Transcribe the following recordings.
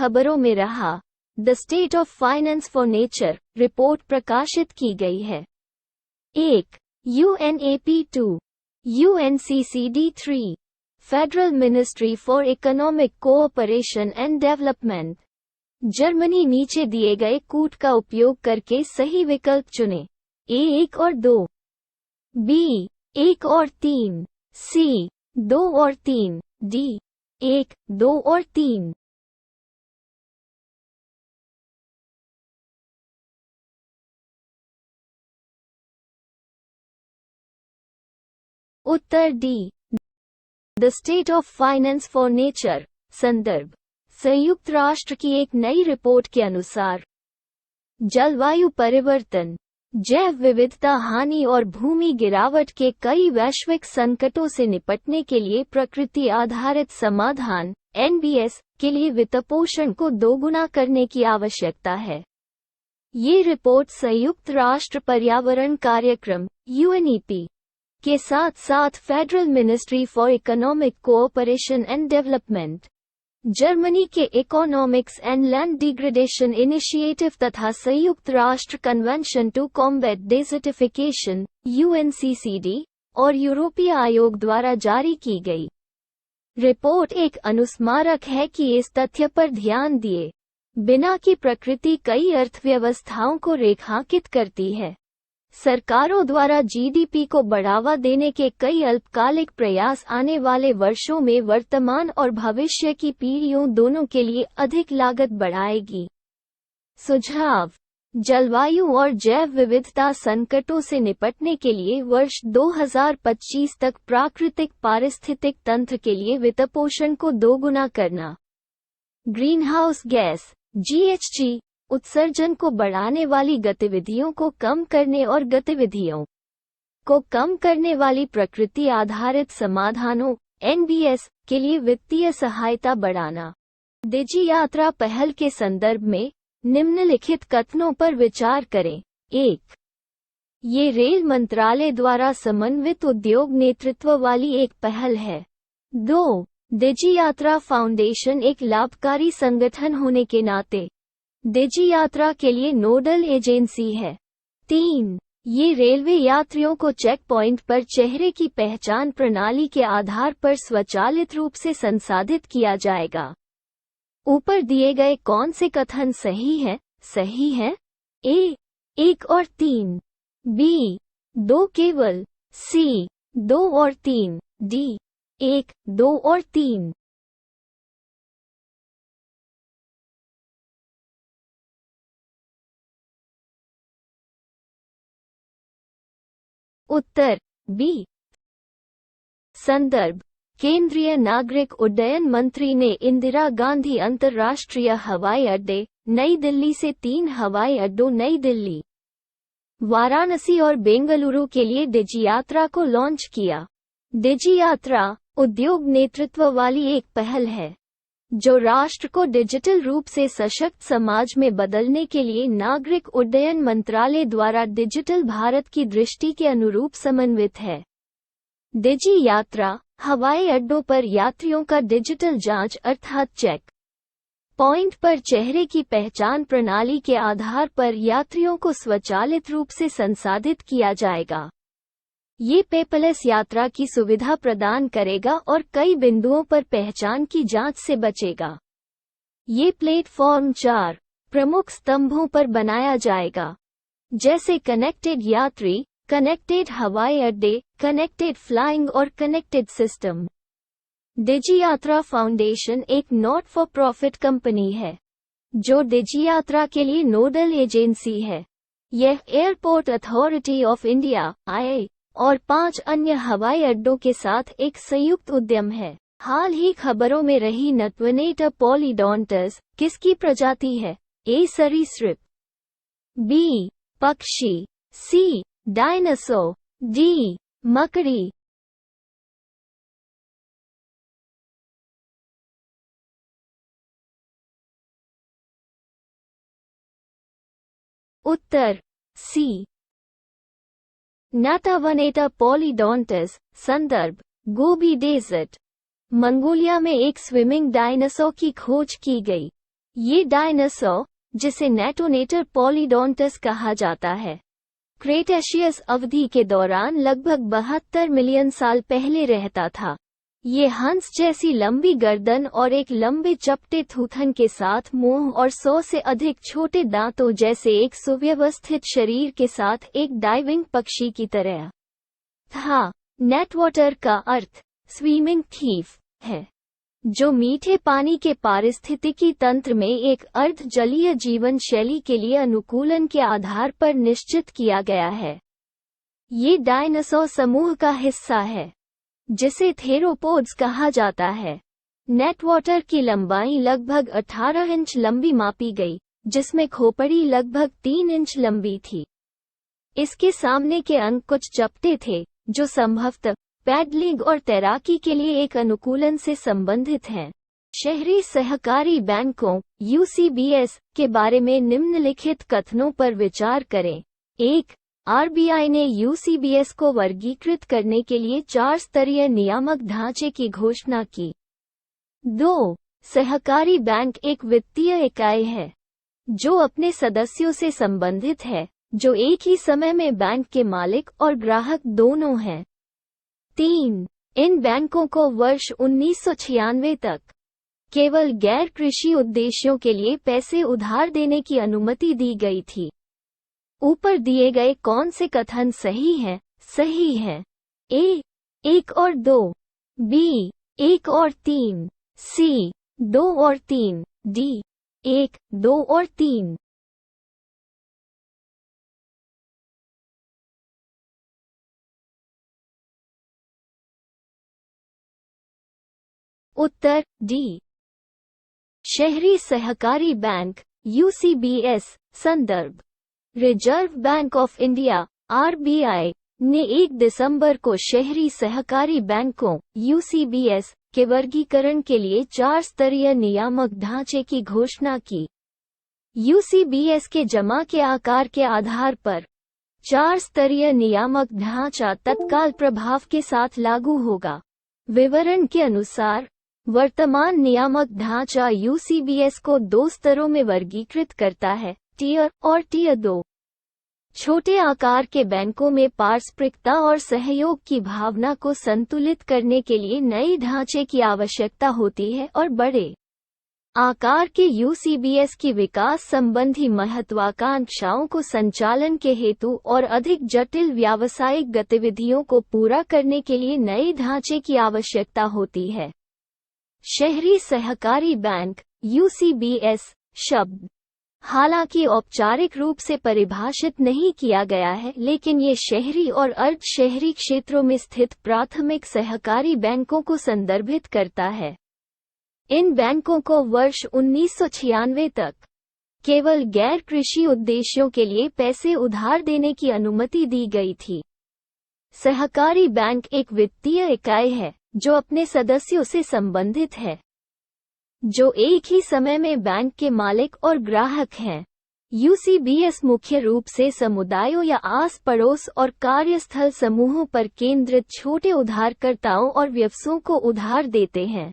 खबरों में रहा। The state of finance for nature report प्रकाशित की गई है। 1. UNEP 2. UNCCD 3. Federal ministry for economic cooperation and development. Germany नीचे दिए गए कूट का उपयोग करके सही विकल्प चुनें। A 1 और 2, B 1 और 3, C 2 और 3, D 1, 2 और 3। उत्तर D, the state of finance for nature. संदर्भ: संयुक्त राष्ट्र की एक नई रिपोर्ट के अनुसार जलवायु परिवर्तन, जैव विविधता हानि और भूमि गिरावट के कई वैश्विक संकटों से निपटने के लिए प्रकृति आधारित समाधान (NBS) के लिए वित्तपोषण को दोगुना करने की आवश्यकता है। ये रिपोर्ट संयुक्त राष्ट्र पर्यावरण कार्यक्रम (UNEP) के साथ साथ federal ministry for economic cooperation and development, Germany के economics and land degradation initiative तथा संयुक्त राष्ट्र convention to combat desertification (UNCCD) और यूरोपीय आयोग द्वारा जारी की गई। रिपोर्ट एक अनुस्मारक है कि इस तथ्य पर ध्यान दिए बिना कि प्रकृति कई अर्थव्यवस्थाओं को रेखांकित करती है। सरकारों द्वारा GDP को बढ़ावा देने के कई अल्पकालिक प्रयास आने वाले वर्षों में वर्तमान और भविष्य की पीढ़ियों दोनों के लिए अधिक लागत बढ़ाएगी। सुझाव: जलवायु और जैव विविधता संकटों से निपटने के लिए वर्ष 2025 तक प्राकृतिक पारिस्थितिक तंत्र के लिए वित्तपोषण को दोगुना करना। ग्रीनहाउस गैस (GHG) उत्सर्जन को बढ़ाने वाली गतिविधियों को कम करने और गतिविधियों को कम करने वाली प्रकृति आधारित समाधानों (NBS) के लिए वित्तीय सहायता बढ़ाना। डिजी यात्रा पहल के संदर्भ में निम्नलिखित कथनों पर विचार करें। 1. ये रेल मंत्रालय द्वारा समन्वित उद्योग नेतृत्व वाली एक पहल है। 2. डिजी यात्रा फाउंडेशन एक लाभकारी संगठन होने के नाते डिजी यात्रा के लिए नोडल एजेंसी है। 3. ये रेलवे यात्रियों को चेक पॉइंट पर चेहरे की पहचान प्रणाली के आधार पर स्वचालित रूप से संसाधित किया जाएगा। ऊपर दिए गए कौन से कथन सही है? सही है A 1 और 3, B 2 केवल, C 2 और 3, D 1, 2 और 3। उत्तर B। संदर्भ: केंद्रीय नागरिक उड्डयन मंत्री ने इंदिरा गांधी अंतर्राष्ट्रीय हवाई अड्डे, नई दिल्ली से 3 हवाई अड्डों नई दिल्ली, वाराणसी और बेंगलुरु के लिए डिजी यात्रा को लॉन्च किया। डिजी यात्रा उद्योग नेतृत्व वाली एक पहल है जो राष्ट्र को डिजिटल रूप से सशक्त समाज में बदलने के लिए नागरिक उड्डयन मंत्रालय द्वारा डिजिटल भारत की दृष्टि के अनुरूप समन्वित है। डिजी यात्रा हवाई अड्डों पर यात्रियों का डिजिटल जांच अर्थात चेक पॉइंट पर चेहरे की पहचान प्रणाली के आधार पर यात्रियों को स्वचालित रूप से संसाधित किया जाएगा। ये पेपरलेस यात्रा की सुविधा प्रदान करेगा और कई बिंदुओं पर पहचान की जांच से बचेगा। ये प्लेटफॉर्म 4 प्रमुख स्तंभों पर बनाया जाएगा, जैसे कनेक्टेड यात्री, कनेक्टेड हवाई अड्डे, कनेक्टेड फ्लाइंग और कनेक्टेड सिस्टम। डिजी यात्रा फाउंडेशन एक नॉट फॉर प्रॉफिट कंपनी है जो डिजी यात्रा के लिए नोडल एजेंसी है। यह airport authority of India (IA) और 5 अन्य हवाई अड्डों के साथ एक संयुक्त उद्यम है। हाल ही खबरों में रही नटवेनेटा पॉलीडोंटस किसकी प्रजाति है? A सरीसृप, B पक्षी, C डायनासोर, D मकड़ी। उत्तर C नटावनेटा पॉलीडोंटस। संदर्भ: गोबी डेजर्ट, मंगोलिया में एक स्विमिंग डायनासोर की खोज की गई। ये डायनासोर, जिसे नेटोनेटर पॉलीडोंटस कहा जाता है, क्रेटेशियस अवधि के दौरान लगभग 72 मिलियन साल पहले रहता था। ये हंस जैसी लंबी गर्दन और एक लंबे चपटे थूथन के साथ मुंह और 100 से अधिक छोटे दांतों जैसे एक सुव्यवस्थित शरीर के साथ एक डाइविंग पक्षी की तरह था। नेटवाटर का अर्थ स्विमिंग थीफ है, जो मीठे पानी के पारिस्थितिकी तंत्र में एक अर्ध जलीय जीवन शैली के लिए अनुकूलन के आधार पर निश्चित किया गया है। ये डायनासोर समूह का हिस्सा है, जिसे थेरोपोड्स कहा जाता है। नेटवाटर की लंबाई लगभग 18 इंच लंबी मापी गई, जिसमें खोपड़ी लगभग 3 इंच लंबी थी। इसके सामने के अंग कुछ चपटे थे, जो संभवतः पैडलिंग और तैराकी के लिए एक अनुकूलन से संबंधित हैं। शहरी सहकारी बैंकों (यूसीबीएस) के बारे में निम्नलिखित कथनों पर विचार करें। 1. आरबीआई ने यूसीबीएस को वर्गीकृत करने के लिए 4 स्तरीय नियामक ढांचे की घोषणा की। 2. सहकारी बैंक एक वित्तीय इकाई है, जो अपने सदस्यों से संबंधित है, जो एक ही समय में बैंक के मालिक और ग्राहक दोनों हैं। 3. इन बैंकों को वर्ष 1996 तक केवल गैर कृषि उद्देश्यों के लिए पैसे उधार देने की अनुमति दी गई थी। ऊपर दिए गए कौन से कथन सही हैं? सही है। ए 1 और 2, बी 1 और 3, सी 2 और 3, डी 1, 2 और 3। उत्तर डी। शहरी सहकारी बैंक यूसीबीएस। संदर्भ reserve bank of India RBI ने 1 दिसंबर को शहरी सहकारी बैंकों यूसीबीएस के वर्गीकरण के लिए 4 स्तरीय नियामक ढांचे की घोषणा की। यूसीबीएस के जमा के आकार के आधार पर 4 स्तरीय नियामक ढांचा तत्काल प्रभाव के साथ लागू होगा। विवरण के अनुसार वर्तमान नियामक ढांचा यूसीबीएस को 2 स्तरों में वर्गीकृत करता है, टियर और टियर 2। छोटे आकार के बैंकों में पारस्परिकता और सहयोग की भावना को संतुलित करने के लिए नए ढांचे की आवश्यकता होती है और बड़े आकार के यूसीबीएस की विकास संबंधी महत्वाकांक्षाओं को संचालन के हेतु और अधिक जटिल व्यावसायिक गतिविधियों को पूरा करने के लिए नए ढांचे की आवश्यकता होती है। शहरी सहकारी बैंक यूसीबीएस शब्द हालांकि औपचारिक रूप से परिभाषित नहीं किया गया है, लेकिन ये शहरी और अर्ध शहरी क्षेत्रों में स्थित प्राथमिक सहकारी बैंकों को संदर्भित करता है। इन बैंकों को वर्ष 1996 तक केवल गैर कृषि उद्देश्यों के लिए पैसे उधार देने की अनुमति दी गई थी। सहकारी बैंक एक वित्तीय इकाई है जो अपने सदस्यों से संबंधित है, जो एक ही समय में बैंक के मालिक और ग्राहक हैं। यूसीबीएस मुख्य रूप से समुदायों या आस पड़ोस और कार्यस्थल समूहों पर केंद्रित छोटे उधारकर्ताओं और व्यवसायों को उधार देते हैं।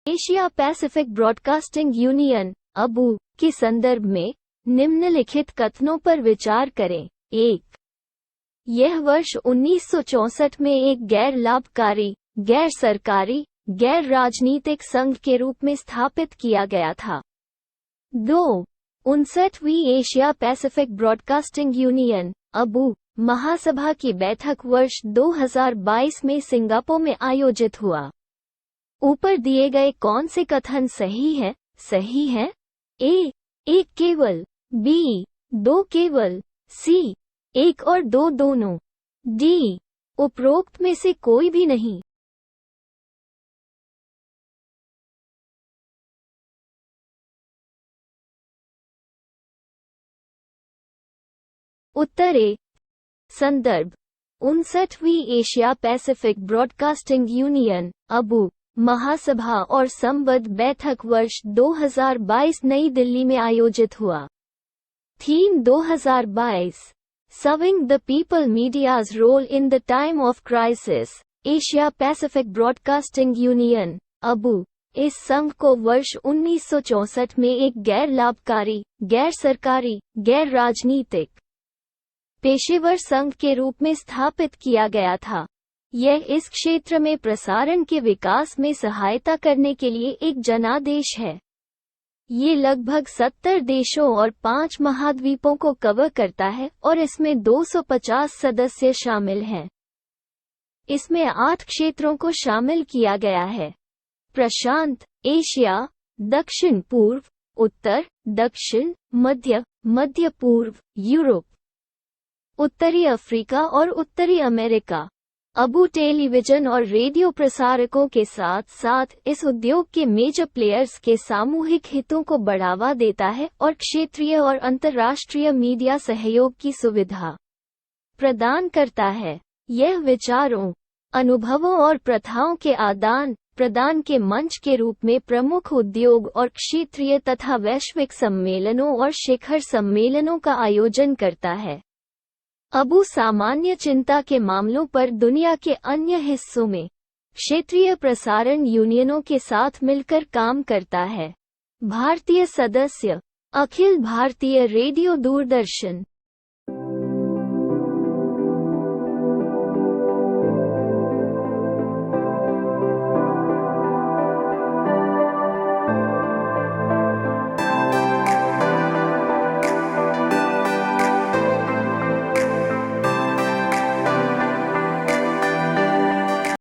Asia Pacific broadcasting union Abu के संदर्भ में निम्नलिखित कथनों पर विचार करें। 1. यह वर्ष 1964 में एक गैर लाभकारी, गैर सरकारी, गैर राजनीतिक संघ के रूप में स्थापित किया गया था। 2. 59वीं Asia Pacific broadcasting union Abu महासभा की बैठक वर्ष 2022 में सिंगापुर में आयोजित हुआ। ऊपर दिए गए कौन से कथन सही है? सही है। ए 1 केवल, बी 2 केवल, सी 1 और 2 दोनों, डी उपरोक्त में से कोई भी नहीं। उत्तर ए। संदर्भ 59वीं Asia Pacific broadcasting union Abu महासभा और संबद्ध बैठक वर्ष 2022 नई दिल्ली में आयोजित हुआ। Theme 2022 serving the people media's role in the time of crisis. Asia Pacific broadcasting union अबू इस संघ को वर्ष 1964 में एक गैर लाभकारी, गैर सरकारी, गैर राजनीतिक पेशेवर संघ के रूप में स्थापित किया गया था। यह इस क्षेत्र में प्रसारण के विकास में सहायता करने के लिए एक जनादेश है। ये लगभग 70 देशों और 5 महाद्वीपों को कवर करता है और इसमें 250 सदस्य शामिल हैं। इसमें 8 क्षेत्रों को शामिल किया गया है: प्रशांत, एशिया, दक्षिण पूर्व, उत्तर, दक्षिण, मध्य, मध्य पूर्व, यूरोप, उत्तरी अफ्रीका और उत्तरी अमेरिका। अबू टेलीविजन और रेडियो प्रसारकों के साथ साथ इस उद्योग के मेजर प्लेयर्स के सामूहिक हितों को बढ़ावा देता है और क्षेत्रीय और अंतर्राष्ट्रीय मीडिया सहयोग की सुविधा प्रदान करता है। यह विचारों, अनुभवों और प्रथाओं के आदान प्रदान के मंच के रूप में प्रमुख उद्योग और क्षेत्रीय तथा वैश्विक सम्मेलनों और शिखर सम्मेलनों का आयोजन करता है। अबू सामान्य चिंता के मामलों पर दुनिया के अन्य हिस्सों में क्षेत्रीय प्रसारण यूनियनों के साथ मिलकर काम करता है। भारतीय सदस्य: अखिल भारतीय रेडियो दूरदर्शन,